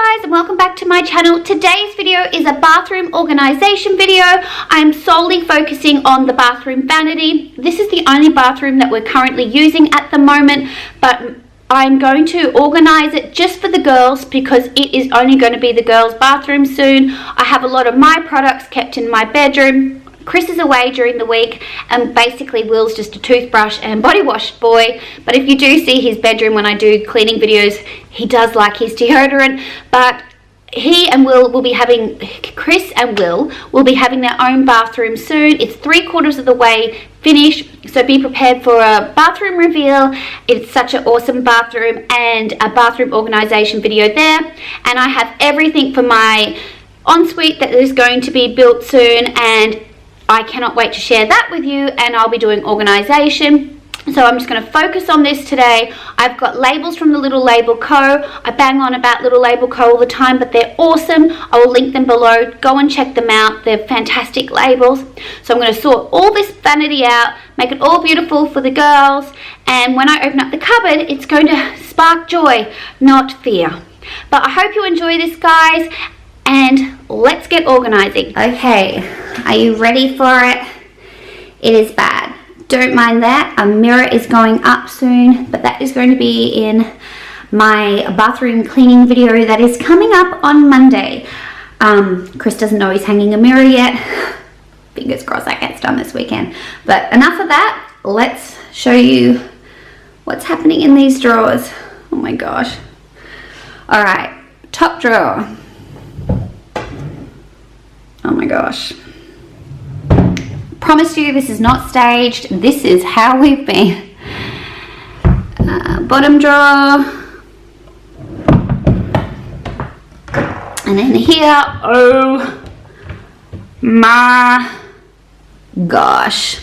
guys, and welcome back to my channel. Today's video is a bathroom organization video. I'm solely focusing on the bathroom vanity. This is the only bathroom that we're currently using at the moment, but I'm going to organize it just for the girls because it is only going to be the girls' bathroom soon. I have a lot of my products kept in my bedroom. Chris is away during the week, and basically Will's just a toothbrush and body wash boy. But if you do see his bedroom when I do cleaning videos, he does like his deodorant. But he and Will will be having, Chris and Will will be having their own bathroom soon. It's 3/4 of the way finished, so be prepared for a bathroom reveal. It's such an awesome bathroom and a bathroom organization video there. And I have everything for my ensuite that is going to be built soon, and I cannot wait to share that with you, and I'll be doing organization. So I'm just going to focus on this today. I've got labels from the Little Label Co. I bang on about Little Label Co. all the time, but they're awesome. I will link them below. Go and check them out. They're fantastic labels. So I'm going to sort all this vanity out, make it all beautiful for the girls, and when I open up the cupboard, it's going to spark joy, not fear. But I hope you enjoy this, guys, and let's get organizing. Okay, are you ready for it? It is bad. Don't mind that. A mirror is going up soon, but that is going to be in my bathroom cleaning video that is coming up on Monday. Chris doesn't know he's hanging a mirror yet. Fingers crossed that gets done this weekend. But enough of that. Let's show you what's happening in these drawers. Oh my gosh. All right, top drawer. Oh my gosh. Promise you this is not staged. This is how we've been. Bottom drawer. And then here, oh my gosh.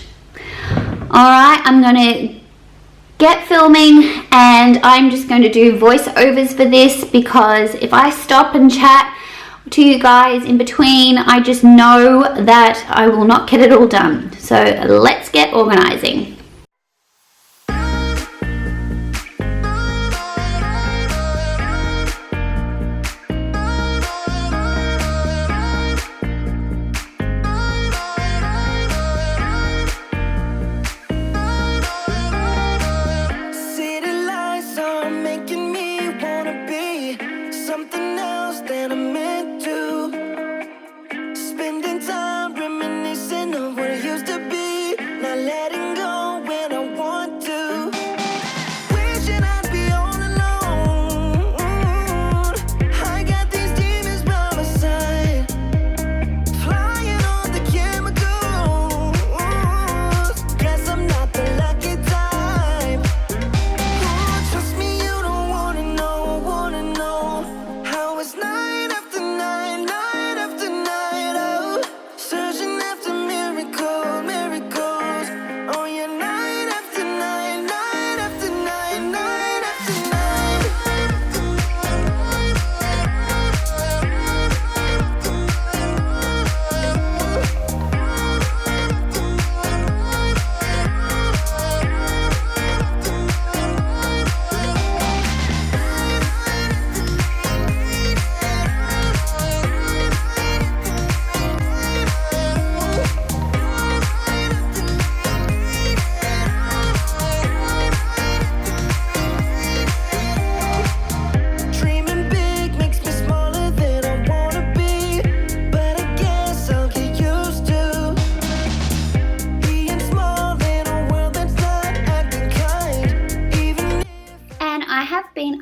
Alright, I'm going to get filming, and I'm just going to do voiceovers for this because if I stop and chat to you guys in between, I just know that I will not get it all done. So let's get organizing.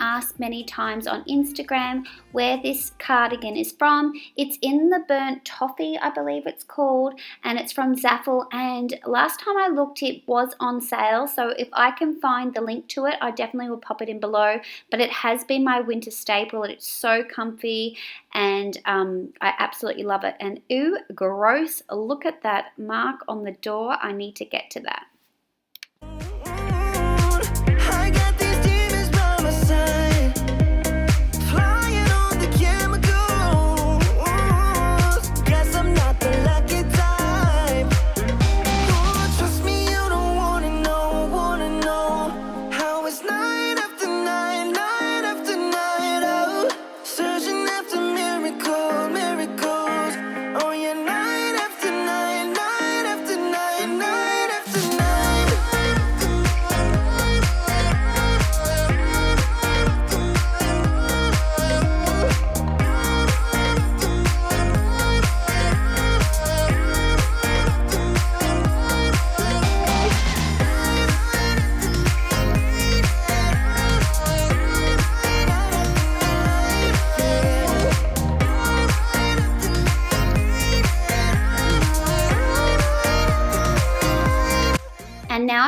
Asked many times on Instagram where this cardigan is from. It's in the burnt toffee, I believe it's called, and it's from Zaful, and last time I looked it was on sale, so if I can find the link to it I definitely will pop it in below. But it has been my winter staple and it's so comfy, and I absolutely love it. And ooh, gross, look at that mark on the door. I need to get to that. Night after night, night after night, oh, searching after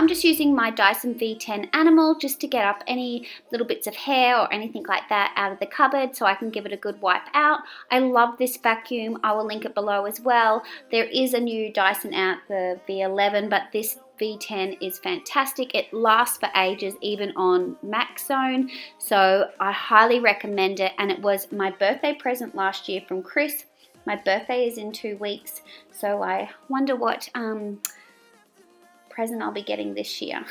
I'm just using my Dyson V10 Animal just to get up any little bits of hair or anything like that out of the cupboard so I can give it a good wipe out. I love this vacuum. I will link it below as well. There is a new Dyson out, the V11, but this V10 is fantastic. It lasts for ages, even on max zone, so I highly recommend it. And it was my birthday present last year from Chris. My birthday is in 2 weeks, so I wonder what present I'll be getting this year.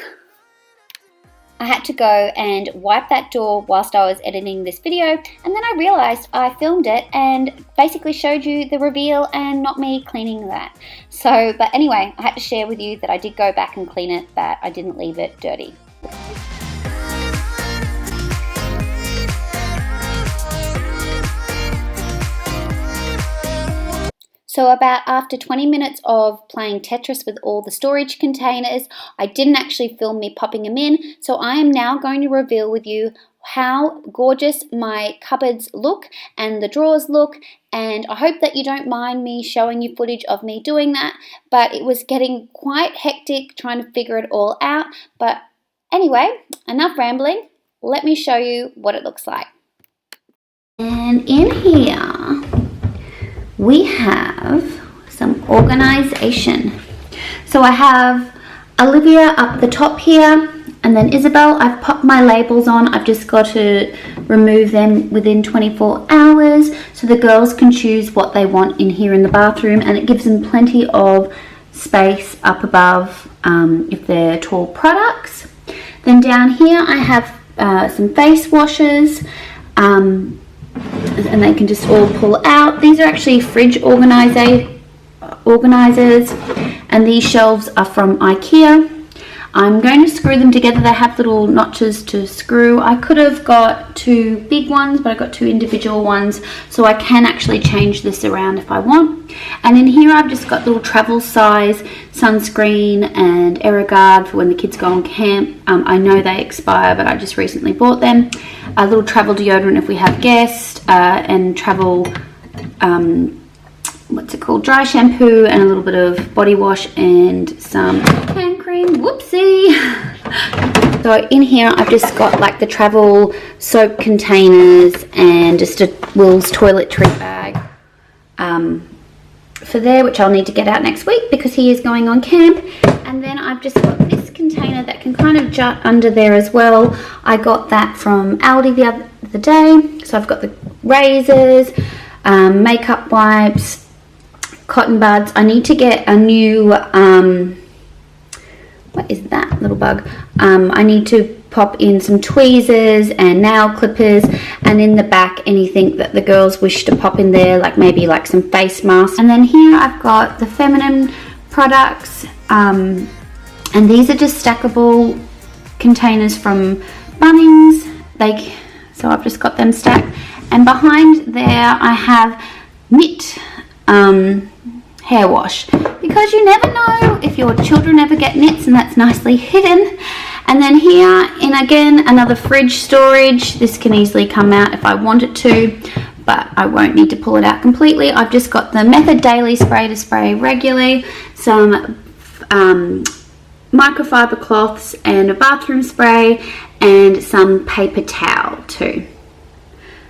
I had to go and wipe that door whilst I was editing this video, and then I realized I filmed it and basically showed you the reveal and not me cleaning that. So, but anyway, I had to share with you that I did go back and clean it, that I didn't leave it dirty. So about after 20 minutes of playing Tetris with all the storage containers, I didn't actually film me popping them in. So I am now going to reveal with you how gorgeous my cupboards look and the drawers look. And I hope that you don't mind me showing you footage of me doing that. But it was getting quite hectic trying to figure it all out. But anyway, enough rambling. Let me show you what it looks like. And in here, we have some organization. So I have Olivia up the top here, and then Isabel. I've popped my labels on. I've just got to remove them within 24 hours so the girls can choose what they want in here in the bathroom, and it gives them plenty of space up above if they're tall products. Then down here I have some face washes, and they can just all pull out. These are actually fridge organizers, and these shelves are from IKEA. I'm going to screw them together. They have little notches to screw. I could have got 2 big ones, but I got 2 individual ones, so I can actually change this around if I want. And in here I've just got little travel size sunscreen and AeroGuard for when the kids go on camp. I know they expire, but I just recently bought them. A little travel deodorant if we have guests, and travel dry shampoo, and a little bit of body wash and some hand cream. Whoopsie. So in here I've just got like the travel soap containers and just a Will's toiletry bag for there, which I'll need to get out next week because he is going on camp. And then I've just got this container that can kind of jut under there as well. I got that from Aldi the other day. So I've got the razors, makeup wipes, cotton buds. I need to get a new what is that little bug? I need to pop in some tweezers and nail clippers, and in the back anything that the girls wish to pop in there, like maybe like some face masks. And then here I've got the feminine products, and these are just stackable containers from Bunnings. So I've just got them stacked, and behind there I have knit hair wash, because you never know if your children ever get knits, and that's nicely hidden. And then here, in again another fridge storage, this can easily come out if I want it to, but I won't need to pull it out completely. I've just got the Method Daily Spray to spray regularly, some microfiber cloths and a bathroom spray, and some paper towel too.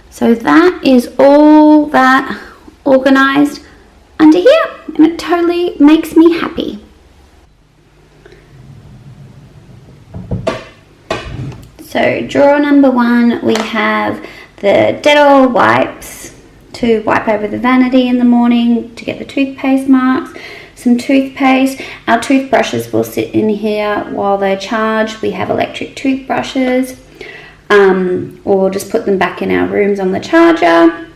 So that is all that organized under here, and it totally makes me happy. So drawer number 1, we have the Dettol wipes to wipe over the vanity in the morning to get the toothpaste marks, some toothpaste. Our toothbrushes will sit in here while they're charged. We have electric toothbrushes, or just put them back in our rooms on the charger.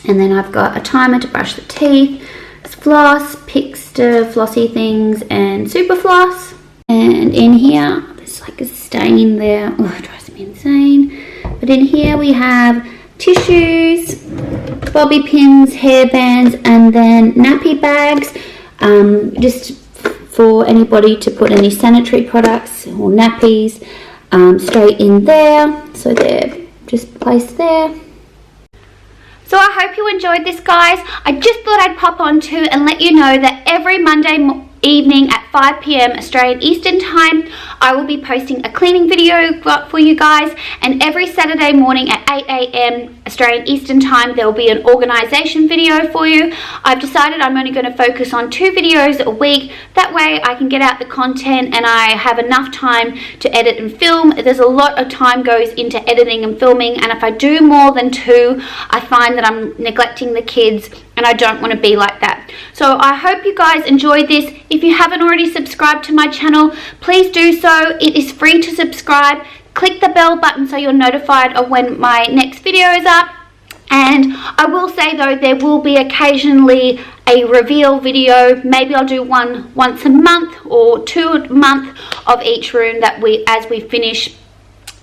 And then I've got a timer to brush the teeth, floss, picks to flossy things, and super floss. And in here, there's like a stain there. Oh, it drives me insane. But in here we have tissues, bobby pins, hair bands, and then nappy bags, just for anybody to put any sanitary products or nappies straight in there. So they're just placed there. So I hope you enjoyed this, guys. I just thought I'd pop on too and let you know that every Monday evening at 5 p.m. Australian Eastern Time, I will be posting a cleaning video for you guys, and every Saturday morning at 8 a.m. Australian Eastern Time there will be an organisation video for you. I've decided I'm only going to focus on 2 videos a week. That way I can get out the content and I have enough time to edit and film. There's a lot of time goes into editing and filming, and if I do more than 2, I find that I'm neglecting the kids, and I don't want to be like that. So I hope you guys enjoyed this. If you haven't already subscribed to my channel, please do so. It is free to subscribe. Click the bell button so you're notified of when my next video is up. And I will say though, there will be occasionally a reveal video. Maybe I'll do one once a month or 2 a month of each room that as we finish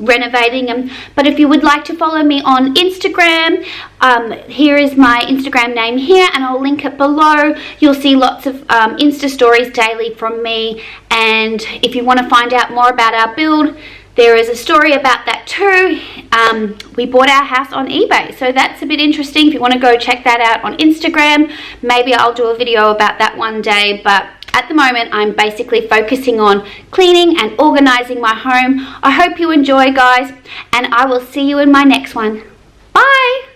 renovating them. But if you would like to follow me on Instagram, here is my Instagram name here, and I'll link it below. You'll see lots of Insta stories daily from me, and if you want to find out more about our build, there is a story about that too. We bought our house on eBay, so that's a bit interesting. If you want to go check that out on Instagram, maybe I'll do a video about that one day, but at the moment I'm basically focusing on cleaning and organizing my home. I hope you enjoy, guys, and I will see you in my next one. Bye!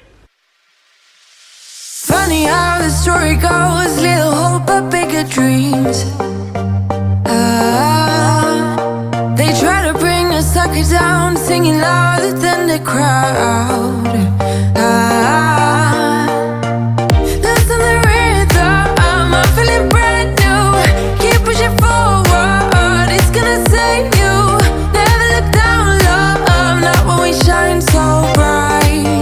Funny how the story goes, little hope but bigger dreams. They try to bring a sucker down, singing louder than the crowd.